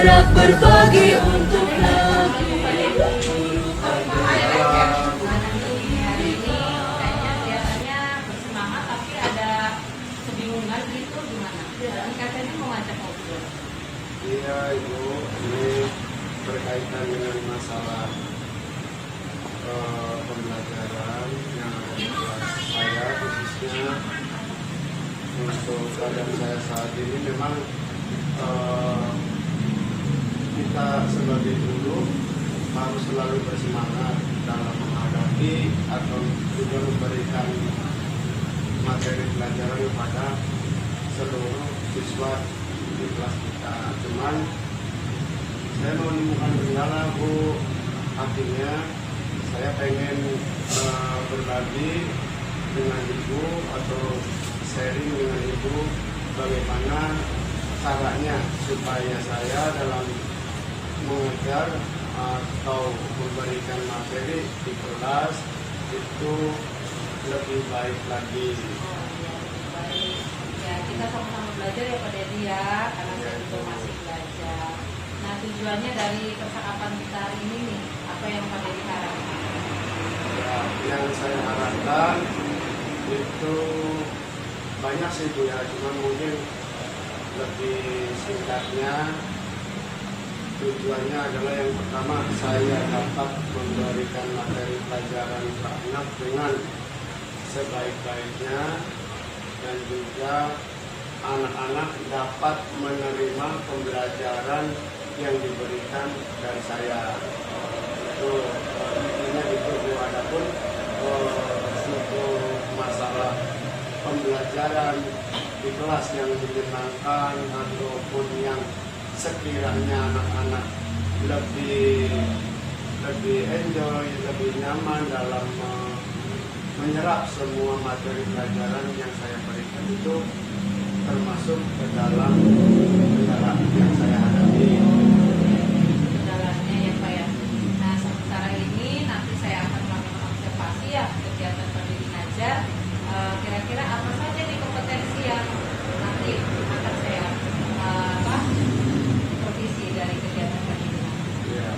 bergerak berbagi untuk negeri. Hari ini kayaknya biasanya bersemangat tapi ada kebingungan gitu gimana? Ini katanya mau ngajak ngobrol. Iya Ibu, ini berkaitan dengan masalah pembelajaran yang ada di kelas saya, khususnya untuk keadaan saya saat ini. Memang kita sebagai guru harus selalu bersemangat dalam menghadapi atau juga memberikan materi pelajaran kepada seluruh siswa di kelas kita. Cuman saya menemukan kendala Bu, artinya saya pengen berbagi dengan Ibu atau sharing dengan Ibu bagaimana caranya supaya saya dalam mengajar atau memberikan materi di kelas itu lebih baik lagi. Baik. Ya, kita sama-sama belajar ya Pak Dedi ya, karena saya juga masih belajar. Nah, tujuannya dari percakapan kita hari ini nih, apa yang Pak Dedi harapkan? Ya, yang saya harapkan itu banyak sih Bu ya, cuma mungkin lebih singkatnya tujuannya adalah yang pertama saya dapat memberikan materi pelajaran ke anak dengan sebaik-baiknya, dan juga anak-anak dapat menerima pembelajaran yang diberikan dari saya. Itu intinya itu Bu. Adapun untuk masalah pembelajaran di kelas yang menyenangkan ataupun yang sekiranya anak-anak lebih enjoy, lebih nyaman dalam menyerap semua materi pelajaran yang saya berikan, itu termasuk ke dalam kendala yang saya hadapi. Kendalanya ya Pak ya. Nah, sementara ini nanti saya akan melakukan observasi ya kegiatan Pak Dedi ngajar. Kira-kira apa saja nih kompetensi yang nanti akan saya supervisi dari kegiatan Pak Dedi? Ya,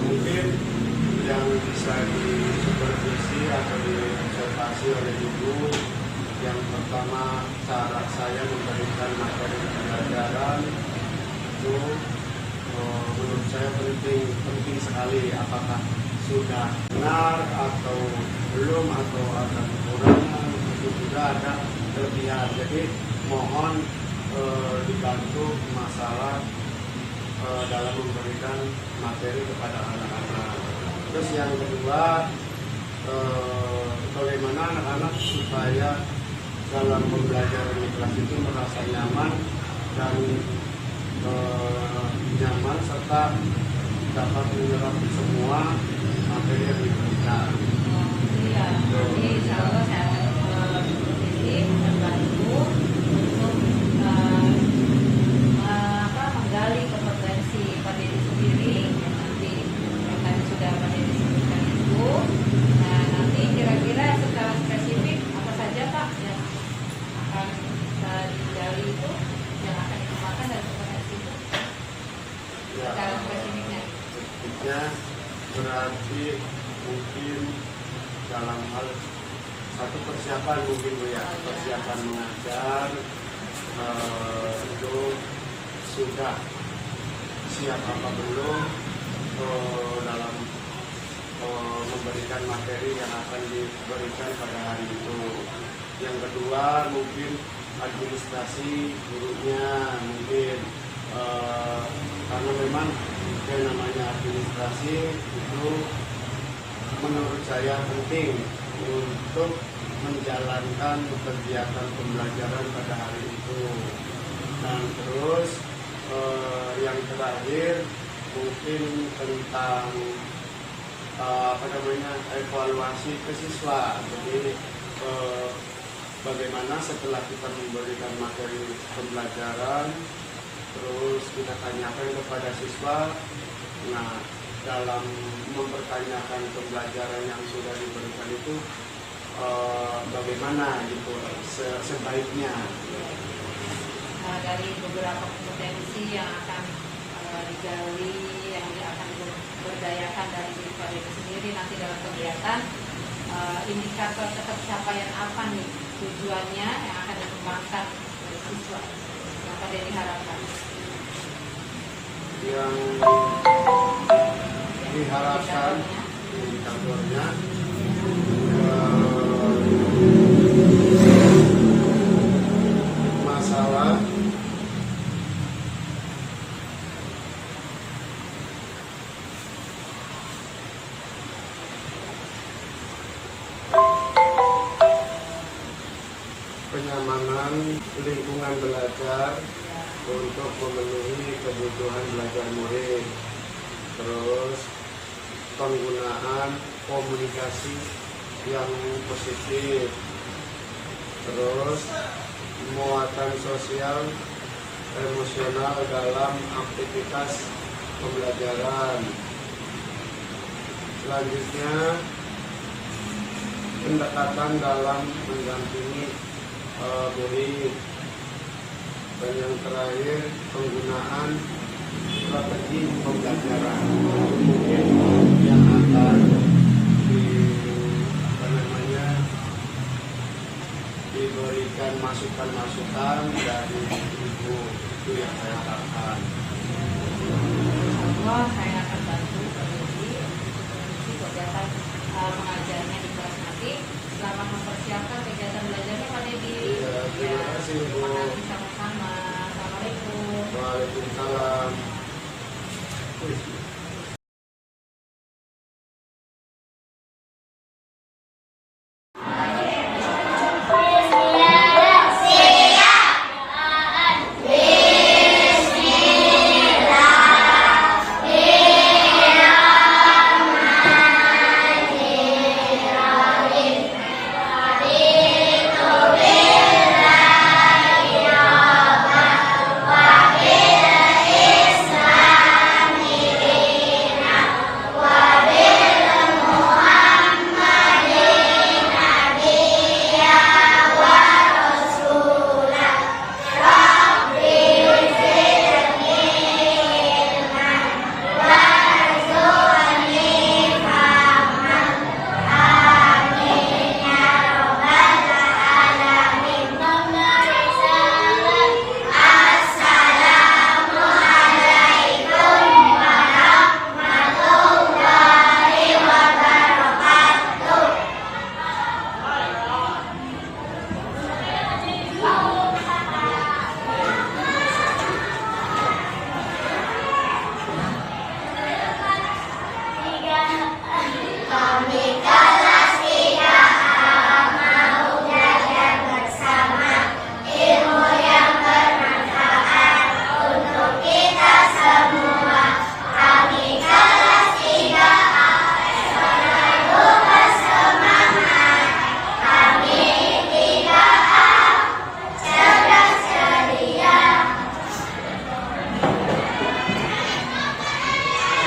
mungkin yang bisa disupervisi atau diobservasi oleh Ibu, yang pertama cara saya memberikan materi pelajaran itu menurut saya penting sekali. Apakah sudah benar atau belum, atau ada kekurangan, itu juga ada kelebihan. Jadi mohon dibantu masalah dalam memberikan materi kepada anak-anak. Terus yang kedua, bagaimana anak-anak supaya dalam pembelajaran di kelas itu merasa nyaman dan nyaman serta dapat menyerap semua materi yang diberikan. Iya, jadi insya Allah saya akan supervisi membantu untuk menggali kompetensi Pak Dedi sendiri yang nanti tadi sudah Pak Dedi sebutkan itu. Nah, nanti kira-kira secara spesifik apa saja Pak yang akan digali itu, yang akan dikembangkan dari kompetensi itu secara spesifiknya? Spesifiknya berarti mungkin dalam hal satu persiapan mungkin Bu ya, persiapan mengajar itu sudah siap apa belum dalam memberikan materi yang akan diberikan pada hari itu. Yang kedua mungkin administrasi gurunya mungkin karena memang yang namanya administrasi itu menurut saya penting untuk menjalankan kegiatan pembelajaran pada hari itu. Dan terus yang terakhir mungkin tentang evaluasi ke siswa. Jadi bagaimana setelah kita memberikan materi pembelajaran, terus kita tanyakan kepada siswa, nah dalam mempertanyakan pembelajaran yang sudah diberikan itu bagaimana gitu sebaiknya. dari beberapa kompetensi yang akan digali, yang akan berdayakan dari siswa itu sendiri nanti dalam kegiatan. Indikator ketercapaian apa nih tujuannya yang akan dikembangkan dari siswa yang pada diharapkan? Yang diharapkan indikatornya masalah kenyamanan lingkungan belajar untuk memenuhi kebutuhan belajar murid, terus penggunaan komunikasi yang positif, terus muatan sosial emosional dalam aktivitas pembelajaran. Selanjutnya, pendekatan dalam mendampingi murid. Dan yang terakhir, penggunaan strategi pembelajaran. Mungkin yang akan diberikan masukan-masukan dari ibu, itu yang saya harapkan. Allah, saya akan bantu kegiatan mengajarnya di kelas nanti. Selamat mempersiapkan kegiatan belajarnya Pak Dedi. Terima kasih Bu. Terima kasih sama-sama. Assalamualaikum. Waalaikumsalam.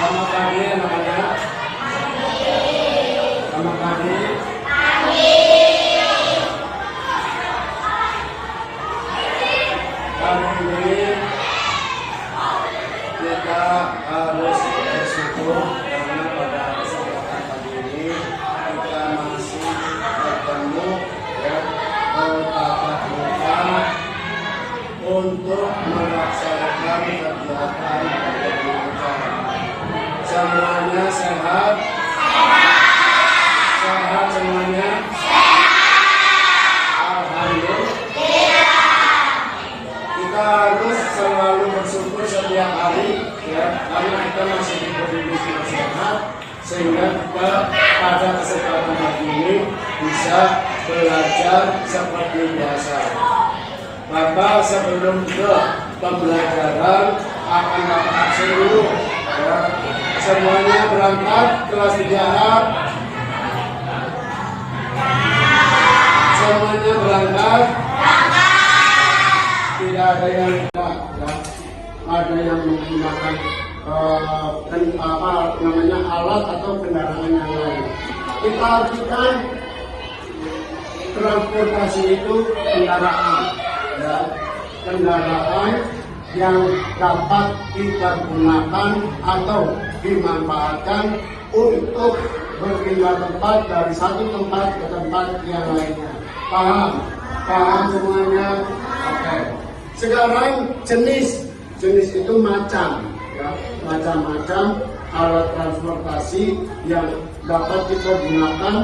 Selamat pagi namanya. Selamat pagi. Kali ini kita harus bersyukur karena pada kesempatan pagi ini kita masih bertemu tatap muka untuk melaksanakan kegiatan pendidikan. Semuanya sehat? Sehat semuanya? Alhamdulillah. Kita harus selalu bersyukur setiap hari ya, karena kita masih diberi rezeki sehat, sehingga kita pada kesempatan pagi ini bisa belajar seperti biasa. Bapak sebelum ke pembelajaran akan dapat absen dulu ya. Semuanya berangkat kelas 3A. Semuanya berangkat. Tidak ada yang tidak ya. Ada yang menggunakan alat atau kendaraan yang lain. Kita artikan transportasi itu kendaraan ya. kendaraan yang dapat kita gunakan atau dimanfaatkan untuk berpindah tempat dari satu tempat ke tempat yang lainnya. Paham? Paham semuanya? Oke. Sekarang jenis itu macam, ya, macam-macam alat transportasi yang dapat kita gunakan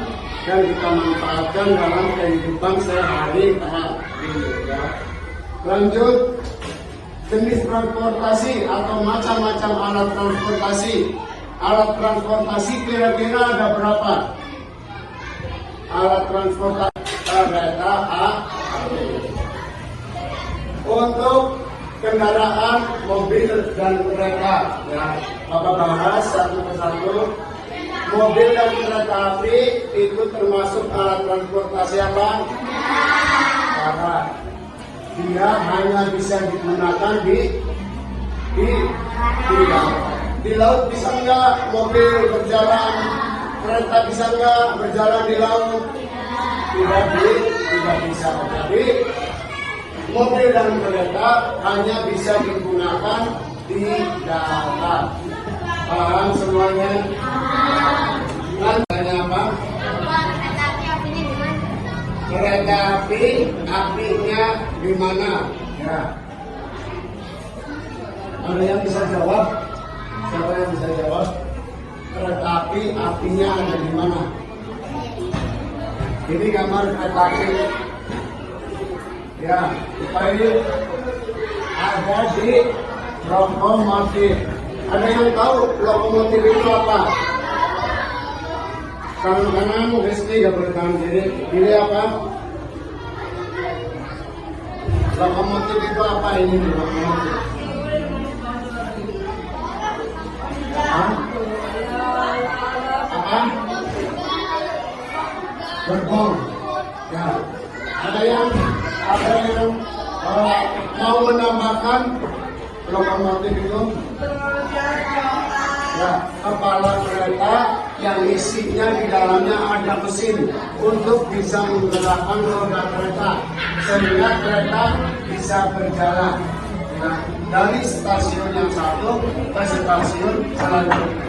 dan kita manfaatkan dalam kehidupan sehari-hari. Ya. Lanjut, jenis transportasi atau macam-macam alat transportasi. Alat transportasi kira-kira ada berapa? Alat transportasi kereta api. Untuk kendaraan, mobil dan kereta, ya, Bapak bahas satu persatu. Mobil dan kereta api itu termasuk alat transportasi apa? Darat. Dia hanya bisa digunakan di darat. Di laut bisa nggak mobil berjalan, kereta bisa nggak berjalan di laut? Tidak bisa. Jadi mobil dan kereta hanya bisa digunakan di darat. Paham semuanya? Tanya apa? Kereta api, apinya di mana? Ya. Ada yang bisa jawab? Siapa yang bisa jawab? Kereta api, apinya ada di mana? Ini gambar kereta api. Ya, ini ada di lokomotif. Ada yang tahu lokomotif itu apa? Kanan Resti gak boleh kanan kiri. Ini apa? Lokomotif itu apa ini lokomotif? Apa? Gerbong. Ya. Ada yang mau menambahkan lokomotif itu? Ya, kepala kereta yang isinya di dalamnya ada mesin untuk bisa menggerakkan roda kereta sehingga kereta bisa berjalan, ya, dari stasiun yang satu ke stasiun selanjutnya.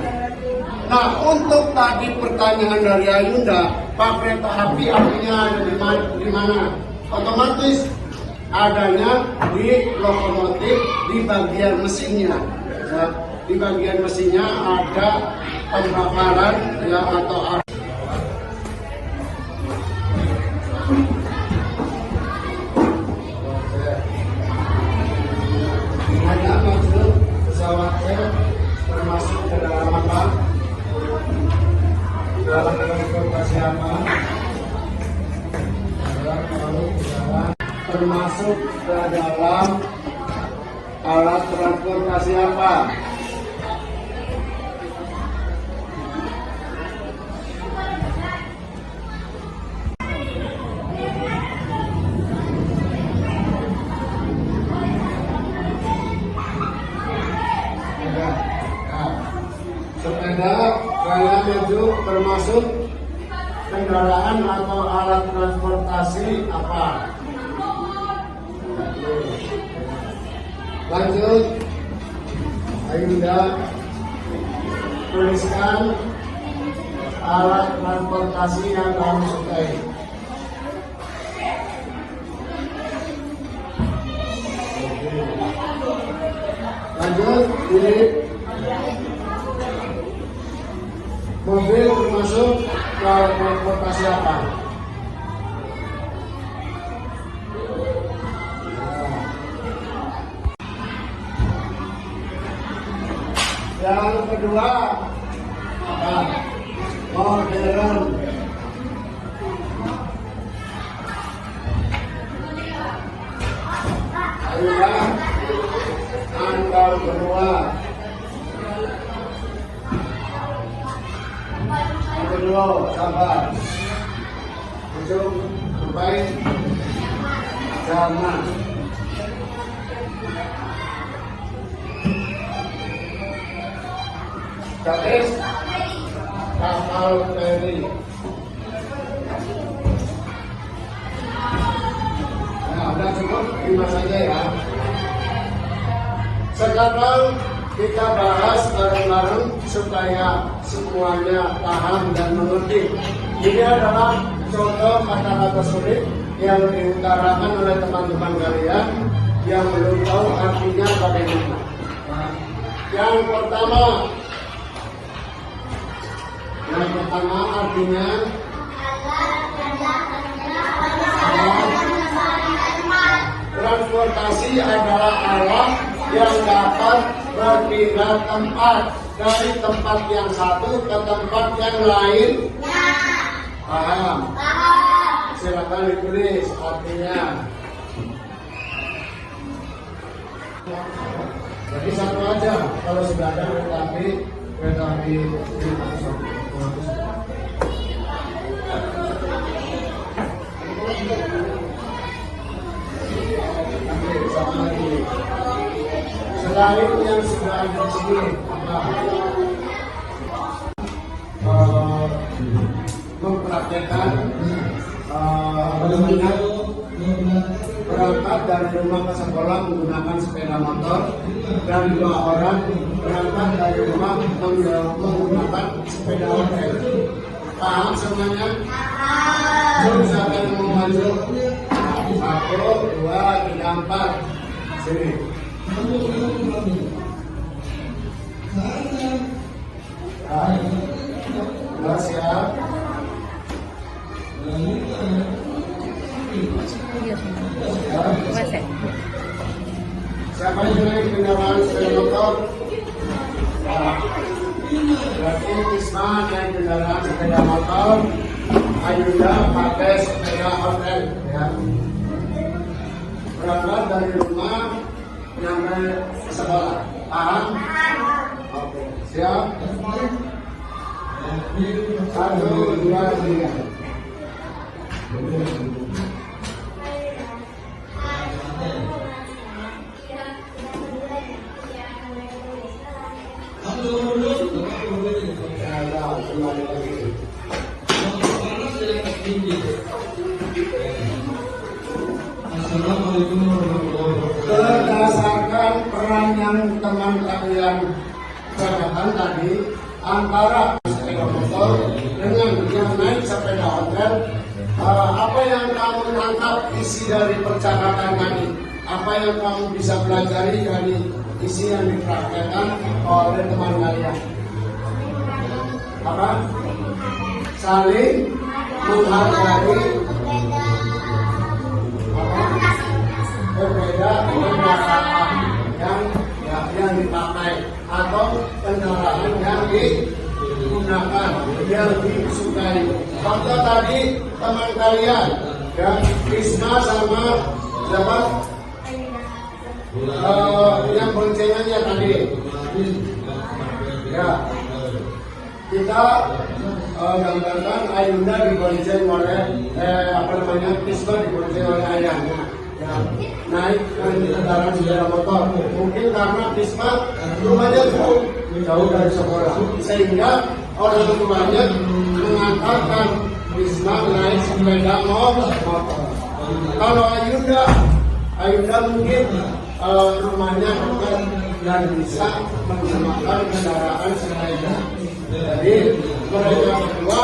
Nah, untuk tadi pertanyaan dari Ayunda, Pak, kereta api apinya ada di mana? Otomatis adanya di lokomotif di bagian mesinnya. Ya, di bagian mesinnya ada pembakaran, ya, atau hanya masuk pesawatnya termasuk ke dalam apa? Dalam transportasi apa? Termasuk ke dalam alat transportasi apa? Sepeda, gaya maju termasuk kendaraan atau alat transportasi apa? Lanjut, Ayunda tuliskan alat transportasi yang kamu sukai. Lanjut, ini mobil termasuk alat transportasi apa? Yang kedua, modern. Ayolah, angka kedua. Kedua, sabar. Ujung, terbaik. Zaman. Kapes, kapal feri. Nah, udah cukup 5 saja ya. sekarang kita bahas bareng-bareng supaya semuanya paham dan mengerti. Ini adalah contoh kata-kata sulit yang diutarakan oleh teman-teman kalian yang belum tahu artinya bagaimana. Yang pertama artinya transportasi adalah alat yang dapat berpindah tempat dari tempat yang satu ke tempat yang lain. Paham? Silakan ditulis artinya. Jadi satu aja kalau sudah ada kereta api selain yang sudah ada di sini, mempraktekkan berangkat dari rumah ke sekolah menggunakan sepeda motor, dan 2 orang berangkat dari rumah menggunakan sepeda ontel. Paham semuanya? Siapa yang mau maju? 1, 2, 3, 4. Sini. Nah, siap. Siapa yang naik kendaraan sepeda motor? Berarti Isma naik kendaraan sepeda motor, Ayunda pakai sepeda hotel, ya. Berangkat dari rumah nyampe sekolah. Paham? Oke, siap. 1, 2, 3. Berdasarkan peran yang teman kalian katakan tadi, antara sepeda motor dengan yang naik sepeda hotel, apa yang kamu tangkap isi dari percakapan tadi? Apa yang kamu bisa pelajari dari isi yang dipraktekkan oleh teman kalian? Apa? Saling menghargai, berbeda kendaraan yang dipakai atau kendaraan yang digunakan, yang disukai. Contoh tadi teman kalian, ya, Krisna sama siapa? Yang boncengannya tadi. Ya, kita gambarkan Ayunda dibonceng oleh Krisna dibonceng oleh ayahnya. Ya, naik kendaraan sepeda motor. Mungkin karena Krisna rumahnya jauh dari sekolah, sehingga orang tuanya mengantarkan Krisna naik sepeda motor. Kalau Ayunda mungkin rumahnya dekat dan bisa menggunakan kendaraan sepeda. Jadi mereka berdua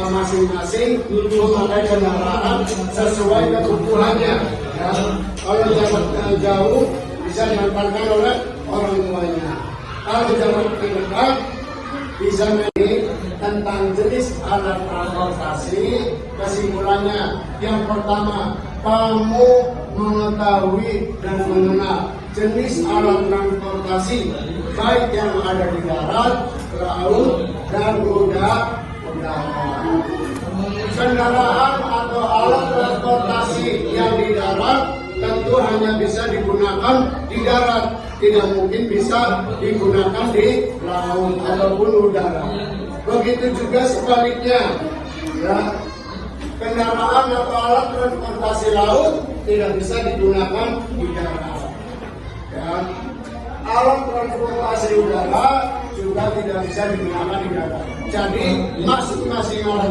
masing-masing memakai kendaraan sesuai kebutuhannya. Ya. Kalau jarak jauh bisa diantarkan oleh orang tuanya. Kalau jarak dekat bisa menjadi tentang jenis alat transportasi. Kesimpulannya, yang pertama, kamu mengetahui dan mengenal jenis alat transportasi baik yang ada di darat, laut, dan udara. Kendaraan atau alat transportasi yang di darat tentu hanya bisa digunakan di darat, tidak mungkin bisa digunakan di laut ataupun udara. Begitu juga sebaliknya, ya, kendaraan atau alat transportasi laut tidak bisa digunakan di darat. Ya. Alat transportasi udara juga tidak bisa digunakan di darat. Jadi masing-masing alat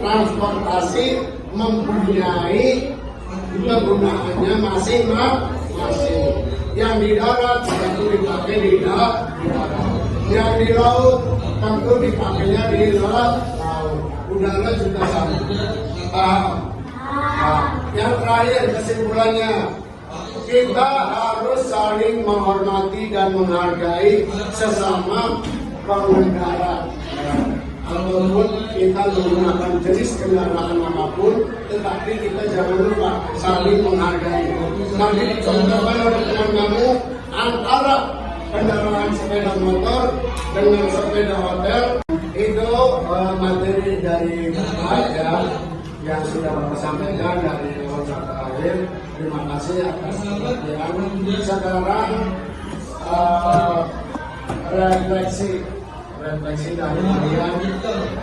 transportasi mempunyai kegunaannya masing-masing. Yang di darat tentu dipakai di darat. Yang di laut tentu dipakainya di laut. Udara juga sama. Yang terakhir kesimpulannya, kita harus saling menghormati dan menghargai sesama pengendara. Walaupun kita menggunakan jenis kendaraan apapun, tetapi kita jangan lupa saling menghargai. Nanti dicontohkan oleh teman kamu antara kendaraan sepeda motor dengan sepeda hotel. Itu materi dari Bapak ya, yang sudah Bapak sampaikan dari Ojek terakhir. Terima kasih atas perhatian. Sekarang refleksi dari kalian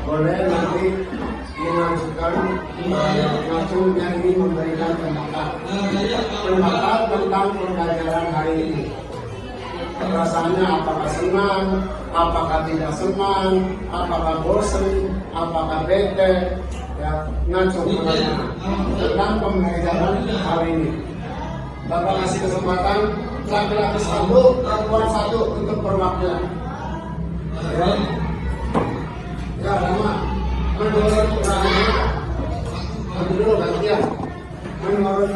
boleh nanti mengajukan yang ini memberikan pendapat tentang pembelajaran hari ini. Perasaannya apakah senang, apakah tidak senang, apakah bosan, apakah bete, ya ngacung tentang pembelajaran hari ini. Bapak kasih kesempatan laki-laki satu, perempuan satu untuk perwakilan. Ya, lama. Menurut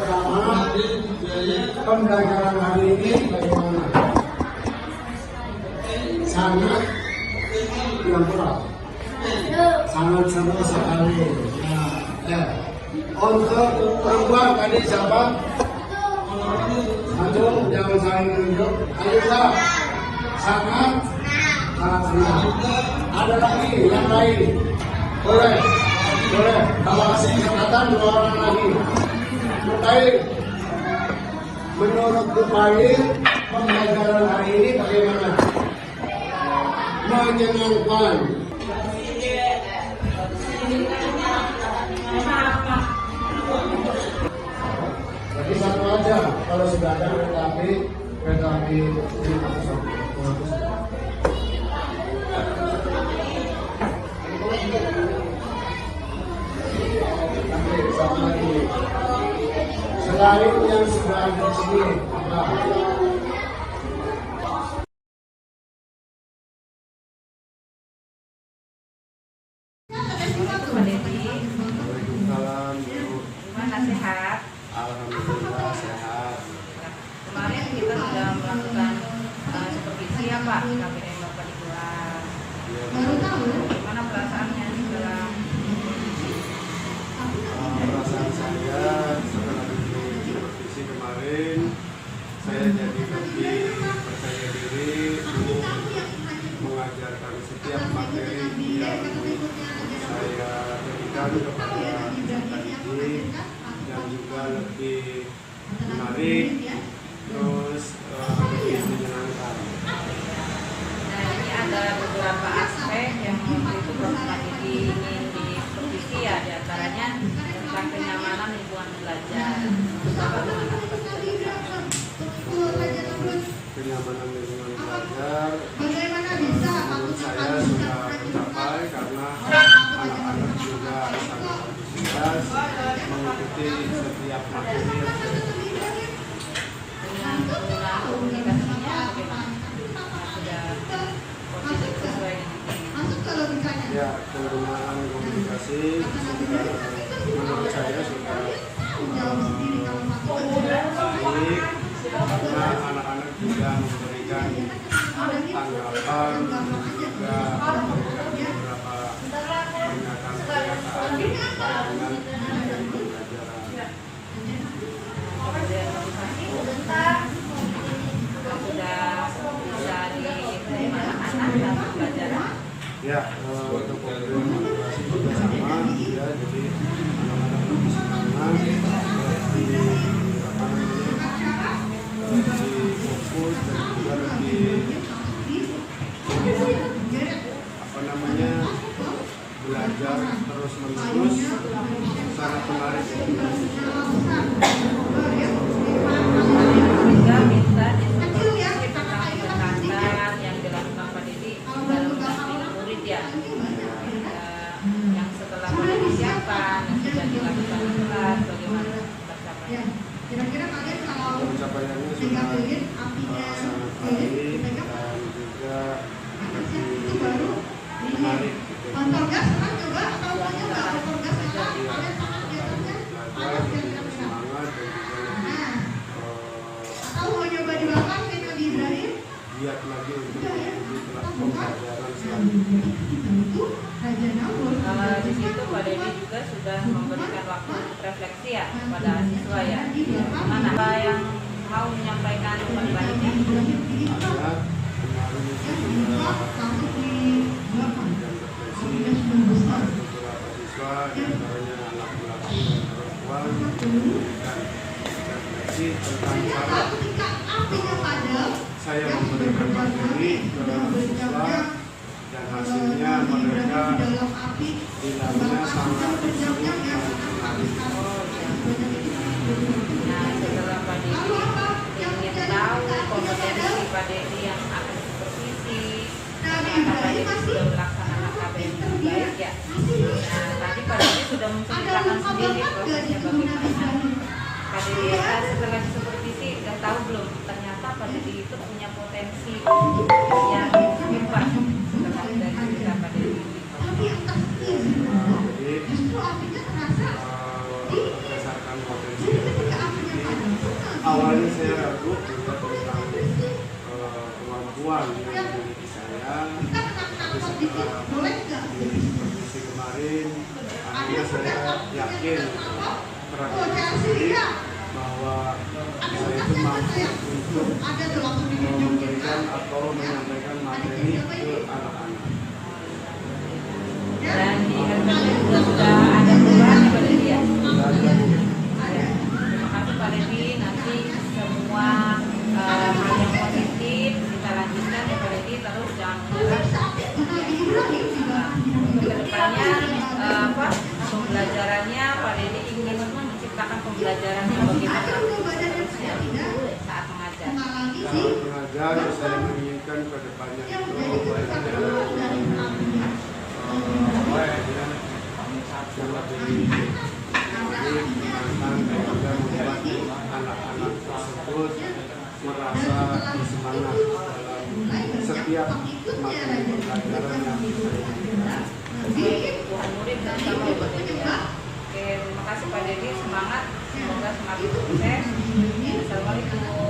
Rama, pembelajaran hari ini bagaimana? Sangat yang kurang. Sangat seru sekali. Ya. Untuk perempuan tadi siapa? Maju, jangan saling menunjuk. Ayo Kak. Sangat senang. Ada lagi yang lain? Boleh. Kalau kasih kesempatan 2 orang lagi. Bukain. Menurut Bukain, pembelajaran hari ini bagaimana? Menyenangkan. Jadi satu aja. Kalau sudah ada kereta api selain yang sudah ada di sini. Waalaikumsalam. Gimana, sehat? Alhamdulillah sehat. Kemarin kita sudah melakukan supervisi ya Pak, KPM Bapak di kelas. Gimana perasaannya setelah perasaan saya setelah supervisi kemarin, saya jadi lebih percaya diri untuk mengajarkan setiap materi yang saya berikan kepada peserta didik, dan juga lebih menarik, terus lebih menyenangkan. Nah, ini ada beberapa aspek yang waktu itu Prof. Madidi ingin disupervisi ya, diantaranya tentang kenyamanan lingkungan belajar. Bapak gimana? Kenyamanan lingkungan belajar menurut saya sudah tercapai karena anak-anak juga sangat antusias mengikuti setiap materi yang saya berikan. Dengan penggunaan komunikasinya bagaimana? Sudah positif sesuai dengan ini. Ya, penggunaan komunikasi sudah menurut saya sudah baik, karena anak-anak juga memberikan tanggapan dan juga memberikan beberapa pernyataan-pernyataan terkait dengan materi pembelajaran. Kemudian motivasi sudah bisa diterima anak-anak dalam pembelajaran. Ya, untuk program motivasi juga sama, ya, jadi anak-anak lebih semangat, lebih fokus dan juga lebih belajar terus menerus, sangat menarik. Juga minta diskusi tentang pendekatan yang dilakukan Pak Didi dalam mendampingi murid ya, yang setelah mulai disiapkan yang sudah dilakukan di kelas, bagaimana pencapaiannya? Pencapaiannya sudah juga sudah memberikan waktu untuk refleksi ya kepada siswa ya. Mana apa yang mau menyampaikan umpan baliknya? Ada kemarin beberapa siswa diantaranya anak laki dan perempuan memberikan refleksi tentang cara saya memberikan materi ke siswa dan hasilnya mereka bilangnya sangat seru dan menarik. Nah, setelah Pak Dedi ingin tahu kompetensi Pak Dedi yang akan supervisi, ternyata Pak Dedi sudah melaksanakan KBM dengan baik ya. Nah, tadi Pak Dedi sudah menceritakan sendiri prosesnya bagaimana. Pak Dedi setelah disupervisi udah tahu belum? Ternyata Pak Dedi itu punya potensi yang hebat setelah dari cerita Pak Dedi. Jadi berdasarkan potensi awalnya saya ragu juga tentang kemampuan yang dimiliki saya, tapi setelah di supervisi kemarin akhirnya saya yakin terhadap diri sendiri bahwa saya itu mampu untuk memberikan atau menyampaikan materi ke anak-anak. Dan di RPT juga sudah ada perubahan ya Pak Dedi ya? Ya. Terima kasih Pak Dedi, nanti semua hal yang positif kita lanjutkan ya Pak Dedi, terus jangan menyerah. Untuk kedepannya pembelajarannya Pak Dedi ingin menciptakan pembelajaran yang bagaimana seterusnya saat mengajar. Saat mengajar saya menginginkan ke depannya itu yang lebih menantang dan juga membuat anak-anak tersebut merasa semangat dalam setiap materi pembelajaran yang diberikan. Tuhan murid dan sama ya Pak Dedi ya. Oke, terima kasih Pak Dedi, semangat, semoga semakin sukses. Assalamualaikum.